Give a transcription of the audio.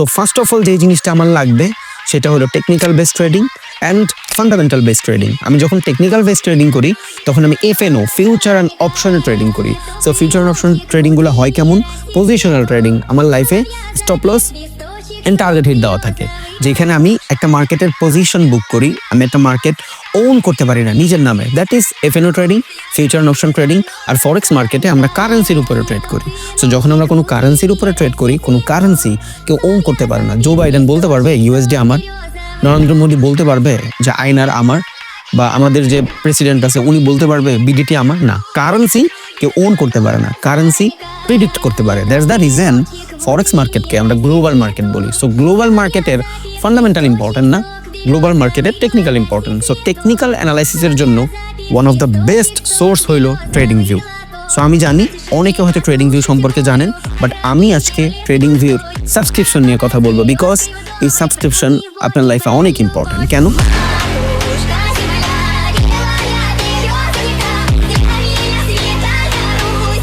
So first of all যে জিনিসটা আমার লাগবে সেটা হলো technical base trading and fundamental base trading. আমি যখন টেকনিক্যাল বেস ট্রেডিং করি তখন আমি এফএনও ফিউচার অ্যান্ড অপশনে ট্রেডিং করি। সো ফিউচার অ্যান্ড অপশন ট্রেডিংগুলো হয় কেমন? Positional trading. আমার লাইফে stop loss and target hit দেওয়া থাকে, যেখানে আমি একটা মার্কেটের পজিশন বুক করি, আমি একটা মার্কেট ওন করতে পারি না নিজের নামে, that is F and O trading, future and option trading. আর ফরেক্স মার্কেটে আমরা কারেন্সির উপরে ট্রেড করি। সো যখন আমরা কোনো কারেন্সির উপরে ট্রেড করি, কোনো কারেন্সি কেউ ওন করতে পারে না। জো বাইডেন বলতে পারবে ইউএসডি আমার, নরেন্দ্র মোদী বলতে পারবে যে আইনার আমার, বা আমাদের যে প্রেসিডেন্ট আছে উনি বলতে পারবে বিডিটি আমার। না, কারেন্সি কেউ ওন করতে পারে না, কারেন্সি প্রিডিক্ট করতে পারে। দ্যাটস দ্য রিজন ফরেক্স মার্কেটকে আমরা গ্লোবাল মার্কেট বলি। সো গ্লোবাল মার্কেটের ফান্ডামেন্টাল ইম্পর্টেন্ট না, গ্লোবাল মার্কেটের টেকনিক্যাল ইম্পর্টেন্ট। সো টেকনিক্যাল অ্যানালাইসিসের জন্য one of the best source হইল ট্রেডিং ভিউ। সো আমি জানি অনেকে হয়তো ট্রেডিং ভিউ সম্পর্কে জানেন, বাট আমি আজকে ট্রেডিং ভিউর সাবস্ক্রিপশন নিয়ে কথা বলবো, বিকজ এই সাবস্ক্রিপশন আপনার লাইফে অনেক ইম্পর্টেন্ট। কেন?